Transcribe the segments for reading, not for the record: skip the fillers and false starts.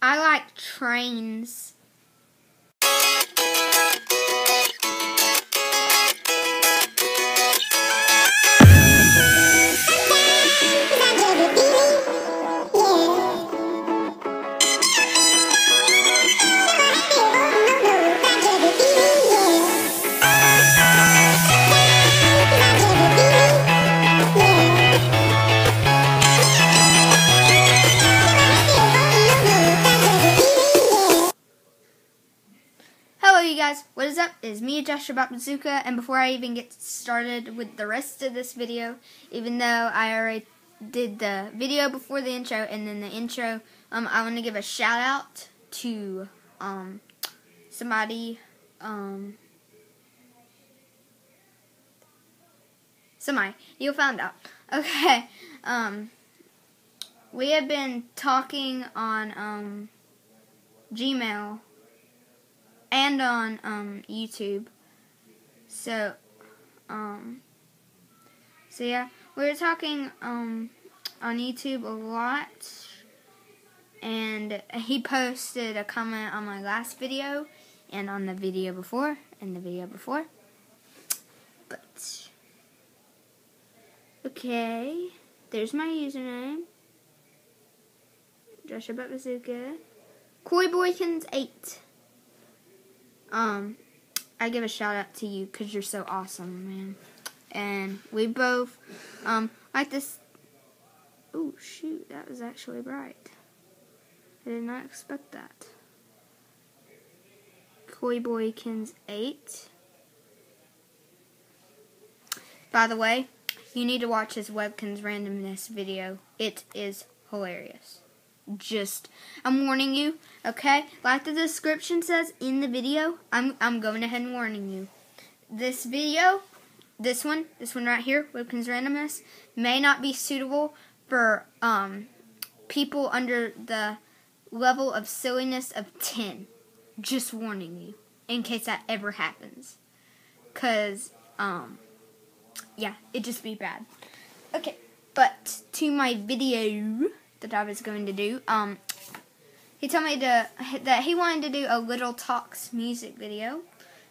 I like trains. Hello you guys, what is up? It's me, JoshobotBazooka, and before I even get started with the rest of this video, even though I already did the video before the intro and then the intro, I want to give a shout out to somebody, you'll find out. Okay, we have been talking on Gmail and on YouTube. So yeah, we were talking on YouTube a lot, and he posted a comment on my last video and on the video before and the video before. But okay, there's my username, JoshobotBazooka. KoyBoykins8. I give a shout out to you because you're so awesome, man. And we both, like this. Oh, shoot, that was actually bright. I did not expect that. KoyBoykins8. By the way, you need to watch his Webkins randomness video. It is hilarious. I'm warning you, okay? Like the description says in the video, I'm going ahead and warning you. This video, this one right here, Webkins randomness, may not be suitable for people under the level of silliness of 10. Just warning you, in case that ever happens. 'Cause, yeah, it'd just be bad. Okay, but to my video that I was going to do, he told me that he wanted to do a Little Talks music video,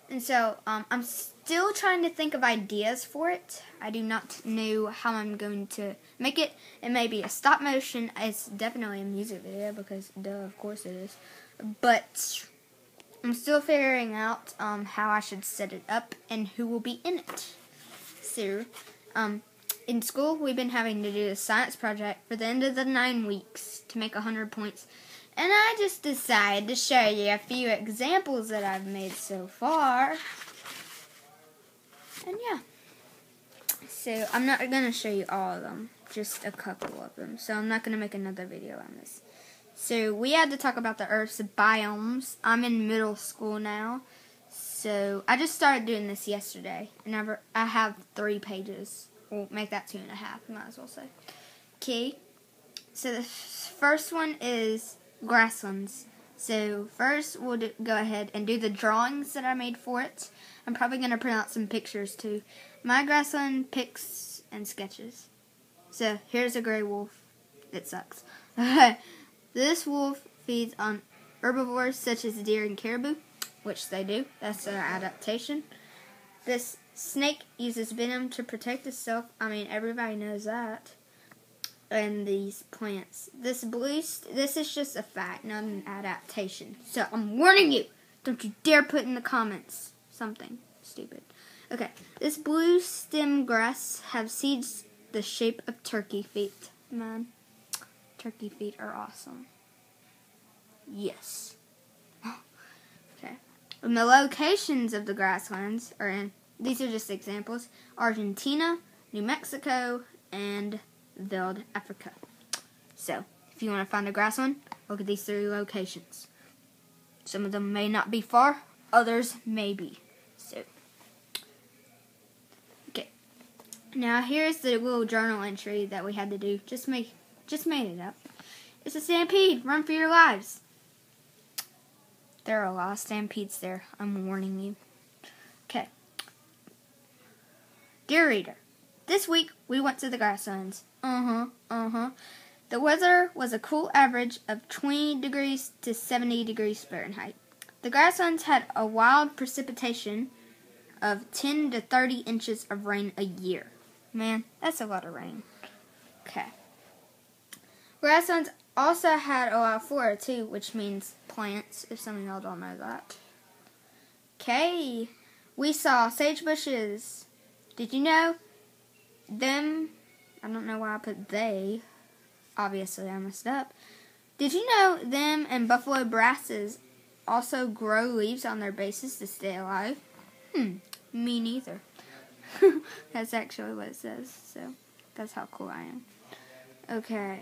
and so I'm still trying to think of ideas for it. I do not know how I'm going to make it. It may be a stop motion. It's definitely a music video because, duh, of course it is. But I'm still figuring out how I should set it up and who will be in it. So, in school, we've been having to do a science project for the end of the 9 weeks to make 100 points. And I just decided to show you a few examples that I've made so far. And yeah. So, I'm not going to show you all of them, just a couple of them. So, I'm not going to make another video on this. So, we had to talk about the Earth's biomes. I'm in middle school now. So, I just started doing this yesterday. And I have 3 pages. We'll make that 2.5, might as well say. Okay, so the first one is grasslands. So first we'll go ahead and do the drawings that I made for it. I'm probably going to print out some pictures too. My grassland pics and sketches. So here's a gray wolf. It sucks. This wolf feeds on herbivores such as deer and caribou, which they do. That's their adaptation. This snake uses venom to protect itself. I mean, everybody knows that. And these plants. This is just a fact, not an adaptation. So, I'm warning you. Don't you dare put in the comments something stupid. Okay. This blue stem grass have seeds the shape of turkey feet. Man, turkey feet are awesome. Yes. Okay. And the locations of the grasslands are in, these are just examples, Argentina, New Mexico, and Wild Africa. So, if you want to find a grassland, look at these 3 locations. Some of them may not be far, others may be. So, okay. Now, here's the little journal entry that we had to do. Just made it up. It's a stampede. Run for your lives. There are a lot of stampedes there. I'm warning you. Okay. Dear reader, this week we went to the grasslands. The The weather was a cool average of 20 degrees to 70 degrees Fahrenheit. The grasslands had a wild precipitation of 10 to 30 inches of rain a year. Man, that's a lot of rain. Okay. Grasslands also had a lot of flora too, which means plants, if some of y'all don't know that. Okay. We saw sage bushes. Did you know them? I don't know why I put they. Obviously, I messed up. Did you know them and buffalo grasses also grow leaves on their bases to stay alive? Me neither. That's actually what it says, so that's how cool I am. Okay.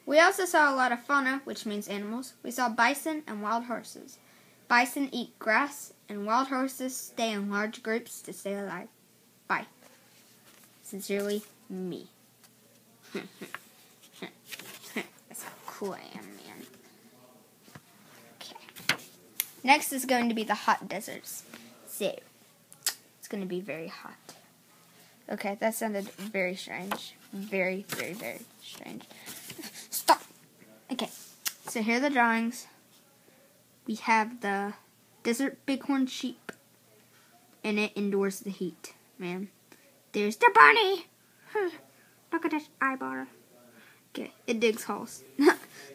We also saw a lot of fauna, which means animals. We saw bison and wild horses. Bison eat grass, and wild horses stay in large groups to stay alive. Bye. Sincerely, me. That's how cool I am, man. Okay. Next is going to be the hot deserts. So, it's going to be very hot. Okay, that sounded very strange. Very, very, very strange. Stop! Okay, so here are the drawings. We have the desert bighorn sheep, and it endures the heat, man. There's the bunny! Look at this eyeball. Okay, it digs holes.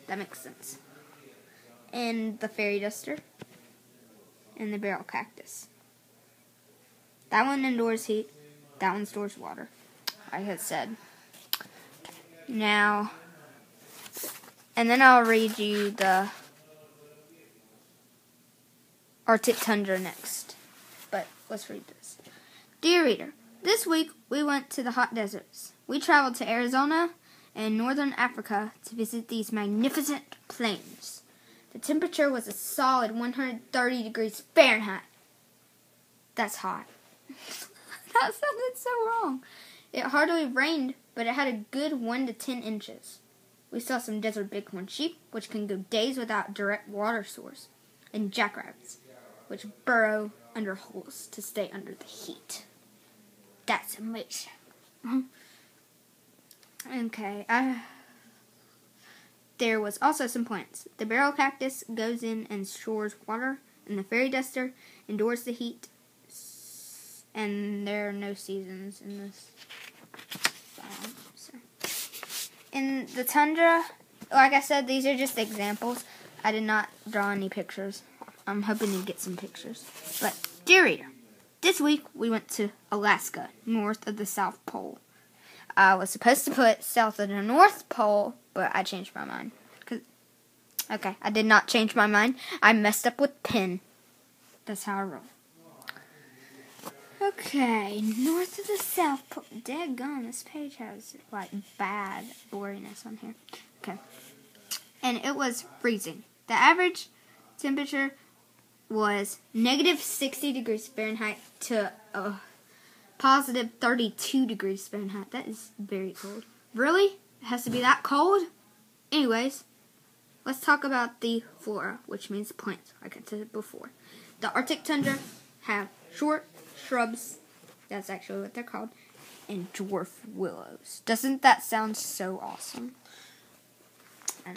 That makes sense. And the fairy duster. And the barrel cactus. That one endures heat. That one stores water, like I had said. Now, and then I'll read you the Arctic tundra next. But let's read this. Dear reader, this week we went to the hot deserts. We traveled to Arizona and northern Africa to visit these magnificent plains. The temperature was a solid 130 degrees Fahrenheit. That's hot. That sounded so wrong. It hardly rained, but it had a good 1 to 10 inches. We saw some desert bighorn sheep, which can go days without direct water source, and jackrabbits, which burrow under holes to stay under the heat. That's amazing. Okay, there was also some plants. The barrel cactus goes in and stores water, and the fairy duster endures the heat. And there are no seasons in this biome. So. In the tundra, like I said, these are just examples. I did not draw any pictures. I'm hoping to get some pictures. But, dear reader, this week we went to Alaska, north of the South Pole. I was supposed to put south of the North Pole, but I changed my mind. Okay, I did not change my mind. I messed up with pen. That's how I roll. Okay, north of the South Pole. Daggone, this page has, like, bad boringness on here. Okay. And it was freezing. The average temperature was negative 60 degrees Fahrenheit to positive 32 degrees Fahrenheit. That is very cold. Really? It has to be that cold? Anyways, let's talk about the flora, which means plants, like I said before. The Arctic tundra have short shrubs, that's actually what they're called, and dwarf willows. Doesn't that sound so awesome? I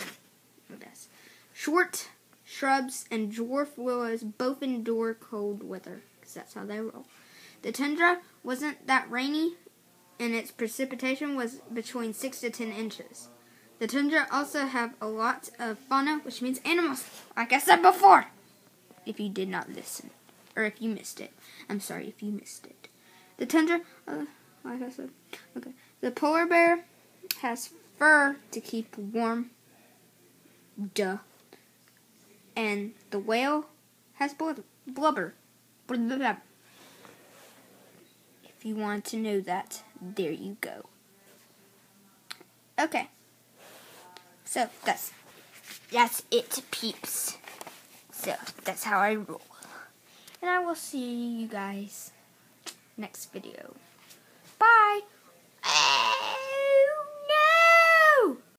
guess. Short shrubs and dwarf willows both endure cold weather, because that's how they roll. The tundra wasn't that rainy, and its precipitation was between 6 to 10 inches. The tundra also have a lot of fauna, which means animals, like I said before. If you did not listen, or if you missed it. I'm sorry if you missed it. The tundra, like I said, okay. The polar bear has fur to keep warm. Duh. And the whale has blubber. If you want to know that, there you go. Okay. So, that's it, peeps. So, that's how I roll. And I will see you guys next video.